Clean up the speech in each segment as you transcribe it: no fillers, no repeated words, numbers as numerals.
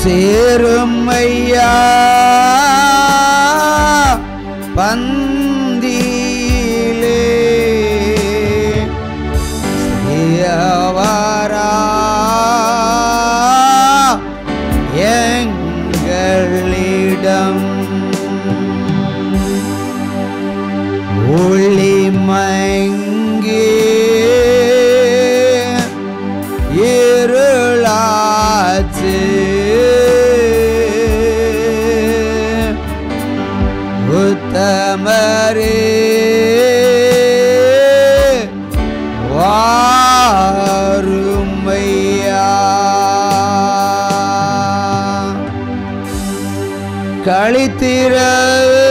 சேரும் ஐயா பந்தியிலே சேவரா எங்களிடம் ஒளி மங்கி இருளாச்சு உத்தமரே வாருமையா களித்திரவு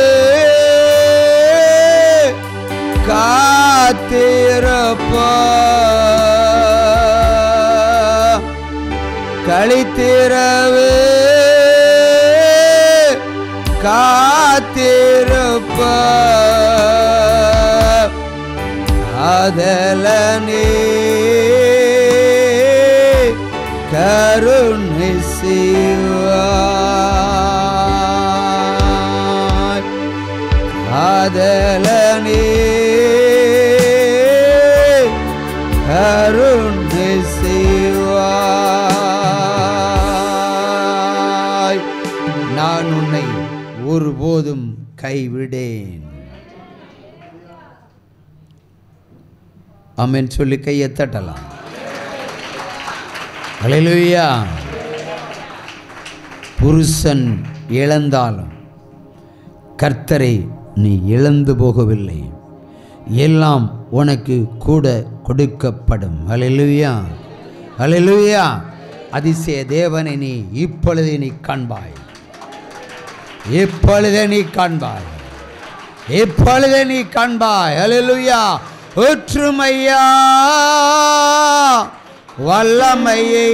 காத்திருப்பா களித்திரவு காத்திருப்பா காதலனே கருணை செய்வாய் காதலனே கருணை செய்வாய் நான் உன்னை ஒருபோதும் கைவிடேன். ஆமென் சொல்லி கையை தட்டலாம். ஹல்லேலூயா. புருஷன் இழந்தாலும் கர்த்தரை நீ இழந்து போகவில்லை, எல்லாம் உனக்கு கூட கொடுக்கப்படும். ஹல்லேலூயா, ஹல்லேலூயா. அதிசய தேவனை நீ இப்பொழுது நீ காண்பாய், இப்பொழுது நீ காண்பாய், இப்பொழுது நீ காண்பாய். ஹல்லேலூயா. ஒற்றுமையா வல்லமையை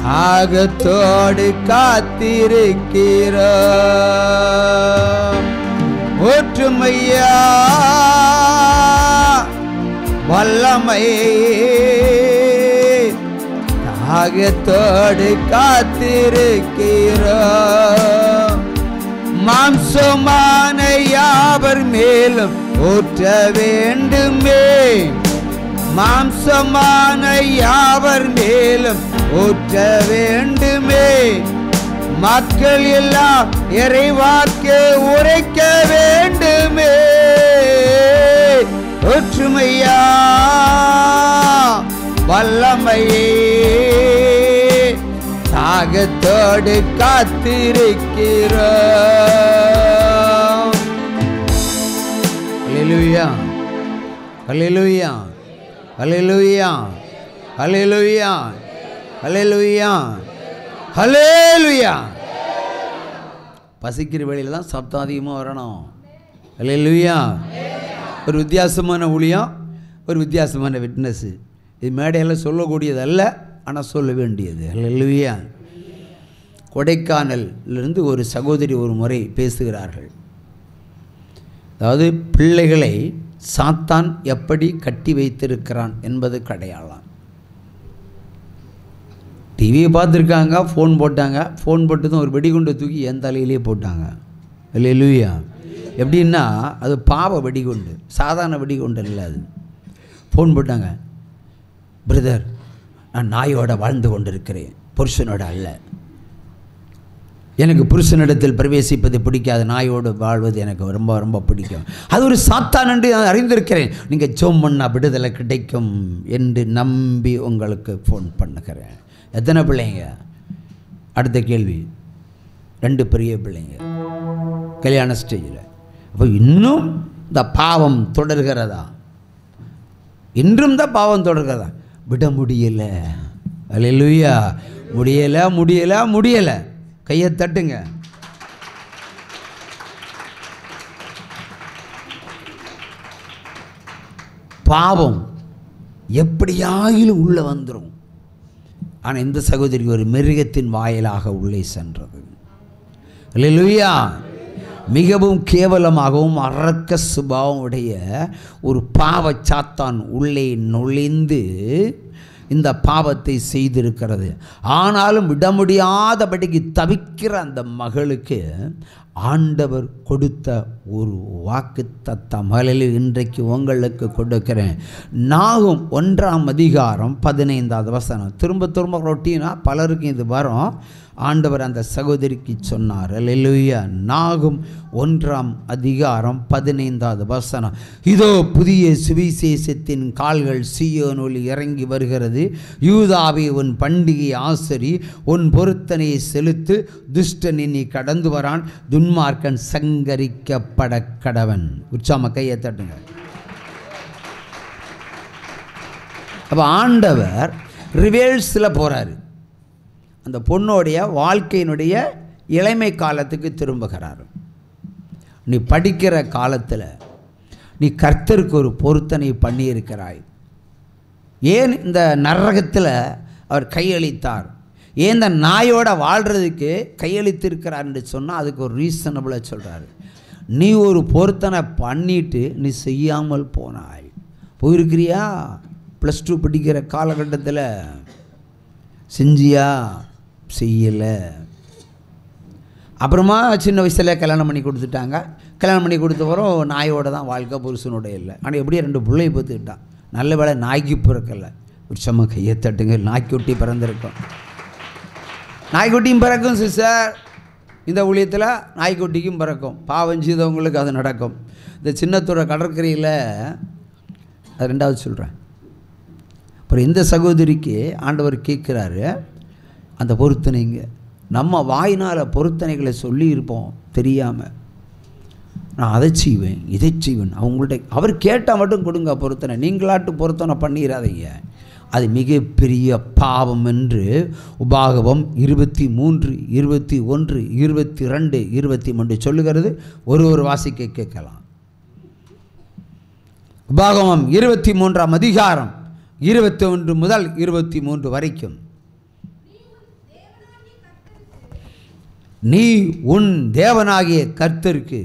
தாகத்தோடு காத்திருக்கிற ஒற்றுமையா வல்லமையை தாகத்தோடு காத்திருக்கிற மாம்சமான யாவர் மேலும் ஊற்ற வேண்டுமே, மாம்சமான யாவர் மேலும் ஊற்ற வேண்டுமே, மக்கள் எல்லாம் இறைவாக்கு உரைக்க வேண்டுமே. ஒற்றுமையா வல்லமையே தாகத்தோடு காத்திருக்கிறோம். ஹல்லேலூயா, ஹல்லேலூயா, ஹல்லேலூயா, ஹல்லேலூயா, ஹல்லேலூயா, ஹல்லேலூயா. பசிக்கிற வேளையில் தான் சப்தம் அதிகமாக வரணும். ஹல்லேலூயா. ஒரு வித்தியாசமான ஊழியம், ஒரு வித்தியாசமான விட்னஸ். இது மேடையில் சொல்லக்கூடியதல்ல, ஆனால் சொல்ல வேண்டியது. ஹல்லேலூயா. கொடைக்கானலிருந்து ஒரு சகோதரி ஒரு முறை பேசுகிறார்கள். அதாவது பிள்ளைகளை சாத்தான் எப்படி கட்டி வைத்திருக்கிறான் என்பது அடையாளம். டிவியை பார்த்துருக்காங்க, ஃபோன் போட்டாங்க, ஃபோன் போட்டதும் ஒரு வெடிகுண்டை தூக்கி என் தலையிலே போட்டாங்க. ஹல்லேலூயா. எப்படின்னா அது பாவ வெடிகுண்டு, சாதாரண வெடிகுண்டு இல்லை. அது ஃபோன் போட்டாங்க, பிரதர் நான் நாயோட வாழ்ந்து கொண்டிருக்கிறேன், புருஷனோட அல்ல, எனக்கு புருஷனிடத்தில் பிரவேசிப்பது பிடிக்காது, நாயோடு வாழ்வது எனக்கு ரொம்ப ரொம்ப பிடிக்கும். அது ஒரு சாத்தான் என்று நான் அறிந்திருக்கிறேன், நீங்கள் ஜெபம் பண்ணால் விடுதலை கிடைக்கும் என்று நம்பி உங்களுக்கு ஃபோன் பண்ணுகிறேன். எத்தனை பிள்ளைங்க? அடுத்த கேள்வி, 2 பெரிய பிள்ளைங்க கல்யாண ஸ்டேஜில். அப்போ இன்னும் இந்த பாவம் தொடர்கிறதா? இன்றும் தான் பாவம் தொடர்கிறதா? விட முடியலை. ஹல்லேலூயா. முடியலை, முடியலை, முடியலை. கையை தட்டுங்க. பாவம் எப்படியாயிலும் உள்ளே வந்துடும். ஆனால் இந்த சகோதரி ஒரு மிருகத்தின் வாயிலாக உள்ளே சென்றது. ஹல்லேலூயா. மிகவும் கேவலமாகவும் அரக்க சுபாவம் உடைய ஒரு பாவ சாத்தான் உள்ளே நுழைந்து இந்த பாவத்தை செய்திருக்கிறது. ஆனாலும் விட முடியாதபடிக்கு தவிக்கிற அந்த மகளுக்கு ஆண்டவர் கொடுத்த ஒரு வாக்குத்தத்தம் இன்றைக்கு உங்களுக்கு கொடுக்கிறேன். நாகும் 1ஆம் அதிகாரம் 15வது வசனம். திரும்ப திரும்ப ரொட்டீனா பலருக்கு இது வரும். ஆண்டவர் அந்த சகோதரிக்கு சொன்னார். அல்லேலூயா. நாகும் 1ஆம் அதிகாரம் 15வது வசனம். இதோ புதிய சுவிசேஷத்தின் கால்கள் சீயோனில் இறங்கி வருகிறது. யூதாவே, உன் பண்டிகை ஆசரி, உன் பொருத்தனையை செலுத்து. துஷ்டன் இனி கடந்து வரான், துன்மார்க்கன் சங்கரிக்கப்பட கடவன். உற்சாம கையை தட்டுங்க. அப்போ ஆண்டவர் ரிவேர்ஸில் போகிறாரு. அந்த பொண்ணோடைய வாழ்க்கையினுடைய இளமை காலத்துக்கு திரும்புகிறார். நீ படிக்கிற காலத்தில் நீ கர்த்தருக்கு ஒரு பொருத்தனை பண்ணியிருக்கிறாய். ஏன் இந்த நரகத்தில் அவர் கையளித்தார்? ஏன் இந்த நாயோட வாழ்கிறதுக்கு கையளித்திருக்கிறார் என்று சொன்னால் அதுக்கு ஒரு ரீசனபிளாக சொல்கிறாரு. நீ ஒரு பொருத்தனை பண்ணிட்டு நீ செய்யாமல் போனாய். போயிருக்கிறியா? +2 படிக்கிற காலகட்டத்தில் செஞ்சியா? செய்யலை. அப்புறமா சின்ன வயசில் கல்யாணம் பண்ணி கொடுத்துட்டாங்க. கல்யாணம் பண்ணி கொடுத்த பிறகு நாயோட தான் வாழ்க்கை, புருஷனோட இல்லை. ஆனால் எப்படியே 2 பிள்ளையை பார்த்துக்கிட்டான். நல்ல வேளை நாய்க்கு பிறக்கலை. ஒரு சம கையை தட்டுங்க. நாய்க்குட்டி பிறந்திருக்கும். நாய்க்குட்டியும் பிறக்கும் சிஸ்டர். இந்த ஊழியத்தில் நாய்க்குட்டிக்கும் பிறக்கும். பாவம் செய்தவங்களுக்கு அது நடக்கும். இந்த சின்னத்தோட கடற்கரையில் அது 2வது சொல்கிறேன். அப்புறம் இந்த சகோதரிக்கு ஆண்டவர் கேட்குறாரு அந்த பொருத்தனைங்க. நம்ம வாயினால் பொருத்தனைகளை சொல்லியிருப்போம் தெரியாமல். நான் அதை செய்வேன், இதை செய்வேன். அவங்கள்ட்ட அவர் கேட்டால் மட்டும் கொடுங்க பொருத்தனை. நீங்களாட்டு பொருத்தனை பண்ணிடாதீங்க. அது மிகப்பெரிய பாவம் என்று உபாகமம் 23, 21, 22, 23 சொல்லுகிறது. ஒரு வாசிக்க கேட்கலாம். உபாகமம் 23ஆம் அதிகாரம் 21 முதல் 23 வரைக்கும். நீ உன் தேவனாகிய கர்த்தருக்கு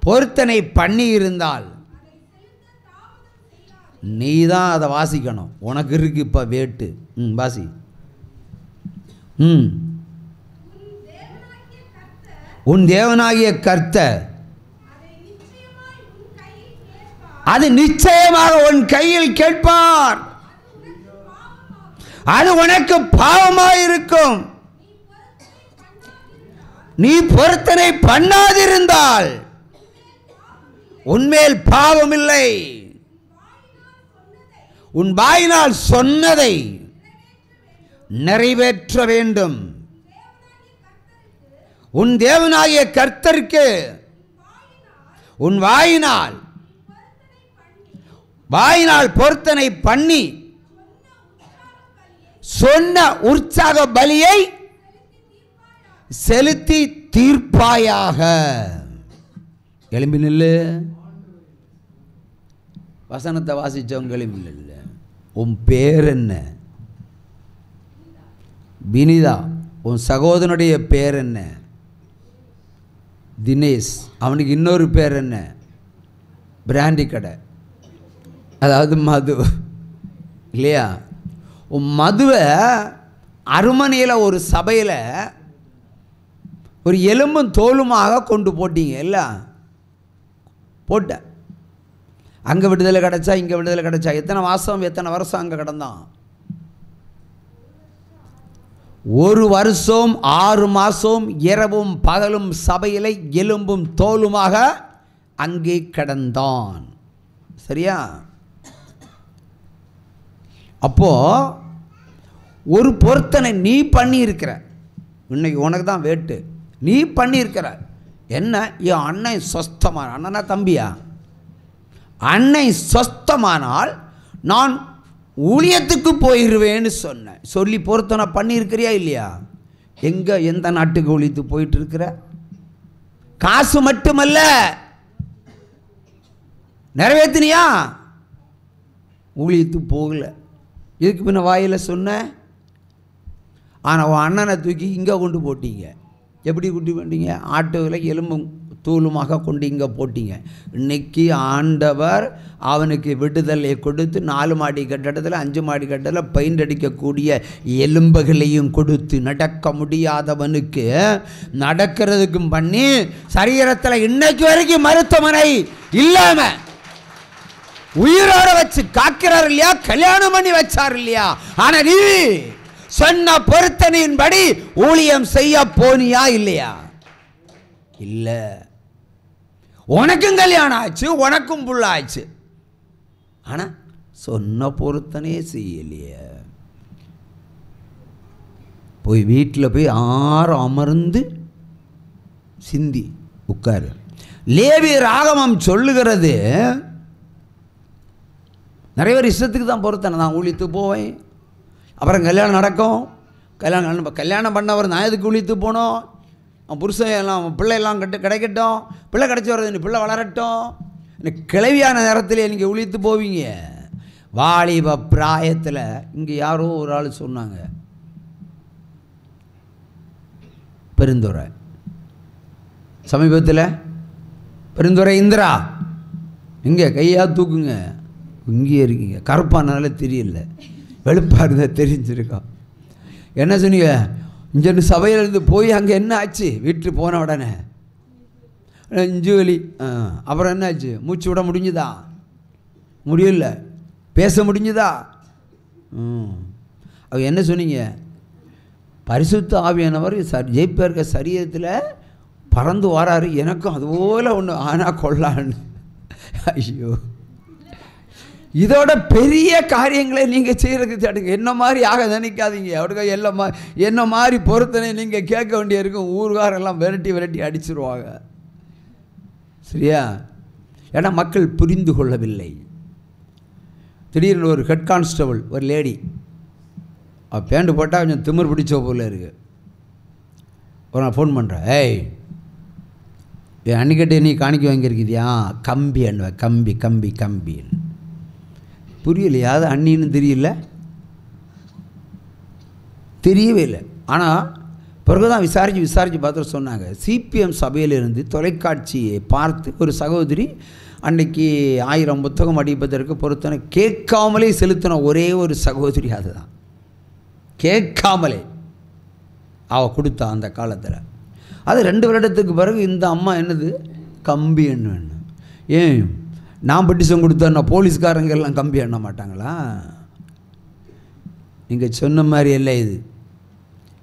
பொருத்தனை பண்ணி இருந்தால் நீ தான் அதை வாசிக்கணும். உனக்கு இருக்கு இப்போ வேட்டு. வாசி. உன் தேவனாகிய கர்த்தர் அது நிச்சயமாக உன் கையில் கேட்பார். அது உனக்கு பாவமாயிருக்கும். நீ பொருத்தனை பண்ணாதிருந்தால் உன்மேல் பாவம் இல்லை. உன் வாயினால் சொன்னதை நிறைவேற்ற வேண்டும். உன் தேவனாகிய கர்த்தருக்கு உன் வாயினால் பொருத்தனை பண்ணி சொன்ன உற்சாக பலியை செலுத்தி தீர்ப்பாயாக. எழும்பி நில்லு. வசனத்தை வாசிச்சவங்க எழும்பி நில்லு. உன் பேர் என்ன? வினிதா. உன் சகோதரனுடைய பேர் என்ன? தினேஷ். அவனுக்கு இன்னொரு பேர் என்ன? பிராண்டி கடை, அதாவது மது, இல்லையா? உன் மதுவை அருமனையில் ஒரு சபையில் ஒரு எலும்பும் தோலுமாக கொண்டு போட்டீங்க. எல்லாம் போட்ட. அங்கே விடுதலை கிடச்சா, இங்கே விடுதலை கிடச்சா. எத்தனை வருஷம் அங்கே கிடந்தான்? 1 வருஷம் 6 மாதம் இரவும் பகலும் சபையில் எலும்பும் தோலுமாக அங்கே கிடந்தான். சரியா? அப்போ ஒரு பொருத்தனை நீ பண்ணியிருக்கிற. இன்னைக்கு உனக்கு தான் வேட்டு. நீ பண்ணியிருக்கிற என்ன? என் அண்ணன் சொஸ்தமான, அண்ணனா தம்பியா? அன்னை சொஸ்தமானால் நான் ஊழியத்துக்கு போயிடுவேன்னு சொன்னேன். சொல்லி பொருத்தனை பண்ணியிருக்கிறியா இல்லையா? எங்கே, எந்த நாட்டுக்கு ஊழியத்து போயிட்டு இருக்கிற? காசு மட்டுமல்ல, நிறைவேற்றினியா? ஊழியத்து போகல. இதுக்கு பின்ன வாயில் சொன்ன. ஆனால் உன் அண்ணனை தூக்கி இங்கே கொண்டு போட்டீங்க. எப்படி கூட்டி போட்டீங்க? ஆட்டோவில் எலும்பும் தூளுமாக கொண்டு இங்கே போட்டீங்க. இன்னைக்கு ஆண்டவர் அவனுக்கு விடுதலை கொடுத்து 4 மாடி கட்டடத்தில் 5 மாடி கட்டடத்தில் பெயிண்ட் அடிக்கக்கூடிய எலும்புகளையும் கொடுத்து நடக்க முடியாதவனுக்கு நடக்கிறதுக்கும் பண்ணி சரீரத்தில் இன்னைக்கு வரைக்கும் மருத்துவமனை இல்லாம உயிரோட வச்சு காக்கிறார் இல்லையா, கல்யாணம் பண்ணி வச்சார் இல்லையா. ஆனா நீ சொன்ன பொருத்தனையின்படி ஊழியம் செய்ய போனியா இல்லையா? இல்ல. உனக்கும் கல்யாணம் ஆச்சு, உனக்கும் புள்ள ஆச்சு, ஆனா சொன்ன பொருத்தனையே செய்யலையே. போய் வீட்டில் போய் 6 அமர்ந்து சிந்தி உட்காரு. லேவி ராகமம் சொல்லுகிறது, நிறைய பேர் இஷ்டத்துக்கு தான் பொறுத்தனை. நான் ஊழித்து போவேன், அப்புறம் கல்யாணம் நடக்கும், கல்யாணம் பண்ணவர் நான் எதுக்கு ஊழித்து போனோம், அவன் புருஷன் எல்லாம் பிள்ளையெல்லாம் கிடைக்கட்டும், பிள்ளை கிடைச்சி வர்றது பிள்ளை வளரட்டும், எனக்கு கிளவியான நேரத்தில் நீங்கள் ஊழித்து போவீங்க. வாலிப பிராயத்தில் இங்கே யாரோ ஒரு ஆள் சொன்னாங்க, பெருந்துறை சமீபத்தில், பெருந்துறை இந்திரா இங்கே கையா தூக்குங்க, இங்கேயே இருக்கீங்க, கருப்பானால தெரியல, வெளுப்பாக இருந்தால் தெரிஞ்சிருக்கோம். என்ன சொன்னீங்க, இங்கே சபையிலேருந்து போய் அங்கே என்ன ஆச்சு, வீட்டுக்கு போன உடனே நெஞ்சு வலி, அப்புறம் என்ன ஆச்சு, மூச்சு விட முடிஞ்சுதா, முடியல, பேச முடிஞ்சுதா, அவ என்ன சொன்னீங்க, பரிசுத்த ஆவியானவர் ஜெயிப்பேர்க்க சரீரத்தில் பறந்து வராரு, எனக்கும் அதுபோல் ஒன்று ஆனால் கொள்ளான்னு. ஐயோ, இதோட பெரிய காரியங்களை நீங்கள் செய்கிறதுக்கு தடுங்க. என்ன மாதிரி ஆக நினைக்காதீங்க. அவருக்கு என்ன மாதிரி பொறுத்தனை நீங்கள் கேட்க வேண்டிய இருக்கும். ஊர்காரெல்லாம் விரட்டி அடிச்சிருவாங்க. சரியா? ஏன்னா மக்கள் புரிந்து கொள்ளவில்லை. திடீர்னு ஒரு ஹெட் கான்ஸ்டபிள், ஒரு லேடி, அவள் பேண்டு போட்டால் கொஞ்சம் திமிர் பிடிச்ச போல இருக்குது. ஒரு நான் ஃபோன் பண்ணுறேன், ஏய் என் அன்னிக்கிட்டே நீ காணிக்க வாங்கியிருக்கிறியா, கம்பி அண்ணுவேன், கம்பி கம்பி கம்பின்னு. புரியலையா? அது அண்ணின்னு தெரியவே இல்லை. ஆனால் பிறகுதான் விசாரித்து பார்த்துட்டு சொன்னாங்க, சிபிஎம் சபையிலிருந்து தொலைக்காட்சியை பார்த்து ஒரு சகோதரி அன்னைக்கு 1000 புத்தகம் அடிப்பதற்கு பொறுத்தனை கேட்காமலே செலுத்தின ஒரே ஒரு சகோதரி அதுதான். கேட்காமலே அவள் கொடுத்தா அந்த காலத்தில். அது 2 வருடத்துக்கு பிறகு இந்த அம்மா என்னது கம்பி எண்ணு. ஏன் நான் பெட்டிஷன் கொடுத்தா போலீஸ்காரங்க எல்லாம் கம்பி எண்ண மாட்டாங்களா? நீங்கள் சொன்ன மாதிரி இல்லை.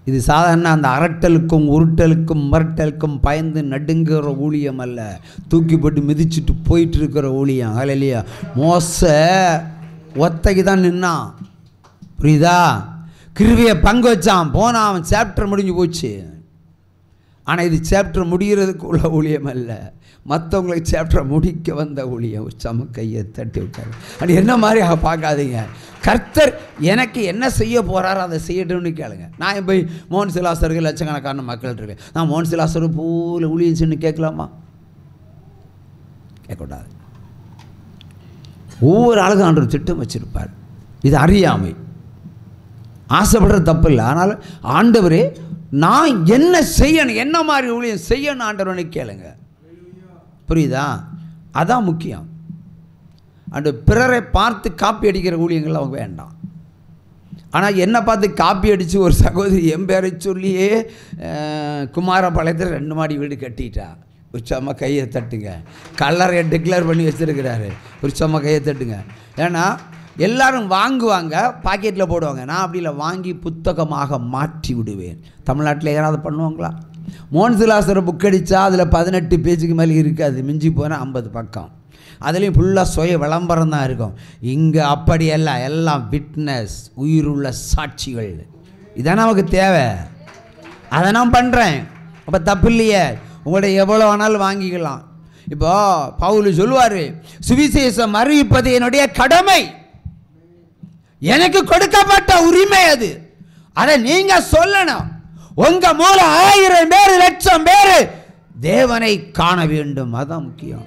இது சாதாரண அந்த அரட்டலுக்கும் உருட்டலுக்கும் மிரட்டலுக்கும் பயந்து நடுங்குற ஊழியம் அல்ல, தூக்கி போட்டு மிதிச்சுட்டு போயிட்டு இருக்கிற ஊழியம். இல்லையா? மோச ஒத்தைக்கு தான் நின்னான், புரியுதா? கிருவியை பங்கு வச்சான், போனான், அவன் சாப்டர் முடிஞ்சு போச்சு. ஆனால் இது சாப்டர் முடிகிறதுக்கு உள்ள ஊழியம் அல்ல, மற்றவங்களை சாப்டரை முடிக்க வந்த ஊழியம். ஒரு கையை தட்டி விட்டார். அது என்ன மாதிரி பார்க்காதீங்க. கர்த்தர் எனக்கு என்ன செய்ய போகிறாரோ அதை செய்யட்டும்னு கேளுங்க. நான் போய் மோகன் சிலாசருக்கு லட்சக்கணக்கான மக்கள் இருக்கேன், நான் மோகன் சிலாசரு போல ஊழியம் செய்யணும்னு கேட்கலாமா? கேட்கக்கூடாது. ஒவ்வொரு ஆளுக்கும் ஆண்டவர் திட்டம் வச்சிருப்பார். இது அறியாமை, ஆசைப்படுற தப்பு இல்லை. ஆனால் ஆண்டவரே நான் என்ன செய்யணும், என்ன மாதிரி ஊழியம் செய்யணும் ஆண்டவனை கேளுங்க. புரியுதா? அதான் முக்கியம். அந்த பிறரை பார்த்து காப்பி அடிக்கிற ஊழியங்கள் அவங்க வேண்டாம். ஆனால் என்னை பார்த்து காப்பி அடித்து ஒரு சகோதரி என் பேரை சொல்லியே குமாரபாளையத்தில் 2 மாடி வீடு கட்டிட்டா. ஒரு சும்மா கையை தட்டுங்க. கல்லறையை டிக்ளேர் பண்ணி வச்சுருக்கிறாரு. ஒரு சும்மா கையை தட்டுங்க. ஏன்னா எல்லாரும் வாங்குவாங்க, பாக்கெட்டில் போடுவாங்க. நான் அப்படி இல்லை, வாங்கி புத்தகமாக மாற்றி விடுவேன். தமிழ்நாட்டில் யாராவது பண்ணுவாங்களா? மோகன் சிலாசரை புக் அடித்தா அதில் 18 பேஜுக்கு மேலே இருக்காது, மிஞ்சி போனால் 50 பக்கம். அதுலேயும் ஃபுல்லாக சுய விளம்பரம் தான் இருக்கும். இங்கே அப்படியெல்லாம் எல்லாம் விட்னஸ், உயிருள்ள சாட்சிகள். இதான் நமக்கு தேவை. அதை நான் பண்ணுறேன். அப்போ தப்பு இல்லையே, உங்கள்ட்ட எவ்வளோ வேணாலும் வாங்கிக்கலாம். இப்போ பவுல் சொல்லுவார், சுவிசேஷம் அறிவிப்பது என்னுடைய கடமை, எனக்கு கொடுக்கப்பட்ட உரிமை. அது அதை நீங்கள் சொல்லணும். உங்க மூலம் 1000 பேர் 1,00,000 பேர் தேவனை காண வேண்டும். அதான் முக்கியம்.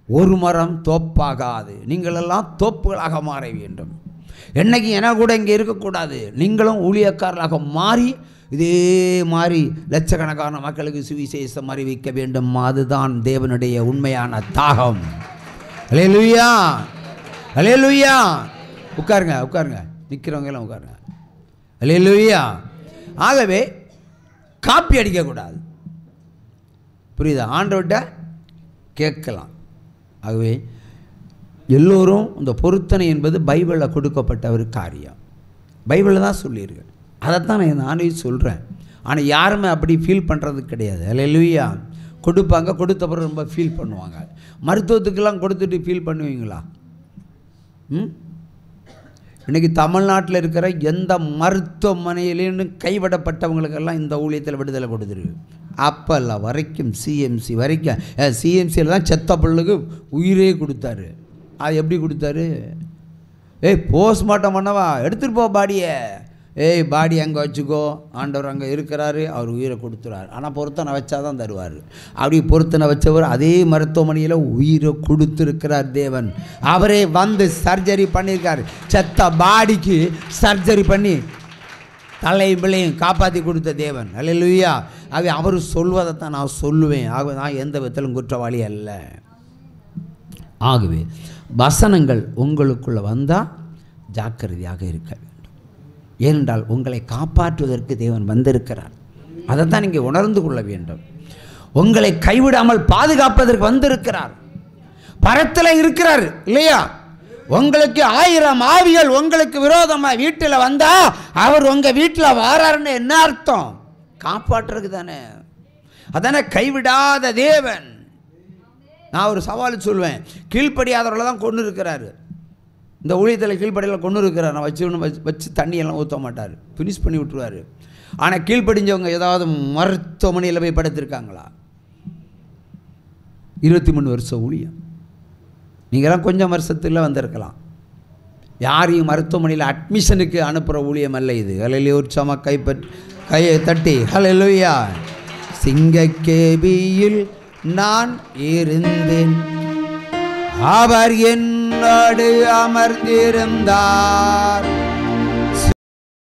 ஒரு மரம் தோப்பாகாது, நீங்கள் எல்லாம் தோப்புகளாக மாற வேண்டும். என்னைக்கு என கூட இங்கே இருக்கக்கூடாது. நீங்களும் ஊழியக்காரர்களாக மாறி இதே மாதிரி லட்சக்கணக்கான மக்களுக்கு சுவிசேஷம் அறிவிக்க வேண்டும். அதுதான் தேவனுடைய உண்மையான தாகம். அல்லேலூயா, அல்லேலூயா. உட்காருங்க, உட்காருங்க, நிற்கிறவங்க எல்லாம் உட்காருங்க. அல்லேலூயா. ஆகவே காப்பி அடிக்கக்கூடாது. புரியுதா? ஆண்டவர்கிட்ட கேட்கலாம். ஆகவே எல்லோரும் இந்த பொருத்தனை என்பது பைபிளில் கொடுக்கப்பட்ட ஒரு காரியம். பைபிளில் தான் சொல்லியிருக்கு. அதைத்தான் நானே சொல்கிறேன். ஆனால் யாருமே அப்படி ஃபீல் பண்ணுறது கிடையாது. அல்லேலூயா. கொடுப்பாங்க, கொடுத்த பிறகு ரொம்ப ஃபீல் பண்ணுவாங்க. மருத்துவத்துக்கெல்லாம் கொடுத்துட்டு ஃபீல் பண்ணுவீங்களா? இன்றைக்கி தமிழ்நாட்டில் இருக்கிற எந்த மருத்துவமனையிலேன்னு கைவிடப்பட்டவங்களுக்கெல்லாம் இந்த ஊழியத்தில் விடுதலை கொடுத்துருக்கு. அப்போல்லாம் வரைக்கும் சிஎம்சி வரைக்கும், சிஎம்சியில் தான் செத்த பிள்ளைக்கு உயிரே கொடுத்தாரு. அது எப்படி கொடுத்தாரு? போஸ்ட்மார்ட்டம் பண்ணவா, எடுத்துகிட்டு போ பாடியை, பாடி அங்கே வச்சுக்கோ, ஆண்டவர் அங்கே இருக்கிறாரு, அவர் உயிரை கொடுத்துறாரு. ஆனால் பொருத்தனை வச்சா தான் தருவார். அப்படி பொருத்தனை வச்சவர் அதே மருத்துவமனையில் உயிரை கொடுத்துருக்கிறார் தேவன். அவரே வந்து சர்ஜரி பண்ணியிருக்கார். செத்த பாடிக்கு சர்ஜரி பண்ணி தலையும் பிள்ளையும் காப்பாற்றி கொடுத்த தேவன். அல்லேலூயா. ஆகவே அவர் சொல்வதைத்தான் நான் சொல்லுவேன். ஆகவே நான் எந்த விதத்திலும் குற்றவாளி அல்ல. ஆகவே வசனங்கள் உங்களுக்குள்ளே வந்தால் ஜாக்கிரதையாக இருக்க வேண்டும். ஏனென்றால் உங்களை காப்பாற்றுவதற்கு தேவன் வந்திருக்கிறார். அதைத்தான் நீங்கள் உணர்ந்து கொள்ள வேண்டும். உங்களை கைவிடாமல் பாதுகாப்பதற்கு வந்திருக்கிறார். பரத்தில் இருக்கிறார் இல்லையா? உங்களுக்கு 1000 ஆவிகள் உங்களுக்கு விரோதமாக வீட்டில் வந்தா அவர் உங்கள் வீட்டில் வாராருன்னு என்ன அர்த்தம்? காப்பாற்றுறதுக்கு தானே. அதானே கைவிடாத தேவன். நான் ஒரு சவால் சொல்லுவேன். கீழ்ப்படியாதவர்களை தான் கொண்டு இருக்கிறாரு. இந்த ஊழியத்தில் கீழ்ப்படியில் கொண்டு இருக்கிறார். நான் வச்சு தண்ணியெல்லாம் ஊற்ற மாட்டார், ஃபினிஷ் பண்ணி விட்டுருவார். ஆனால் கீழ்ப்படிஞ்சவங்க ஏதாவது மருத்துவமனையில் போய் படுத்திருக்காங்களா? 23 வருஷம் ஊழியம். நீங்களாம் கொஞ்சம் வருஷத்தில் வந்திருக்கலாம். யாரையும் மருத்துவமனையில் அட்மிஷனுக்கு அனுப்புகிற ஊழியம் அல்ல இது. ஹல்லேலூயா. உற்சாகமா கையை தட்டி ஹல்லேலூயா. சிங்கக்கேபியில் நான் இருந்தேன், அவர் என்னோடு அமர்ந்திருந்தார்.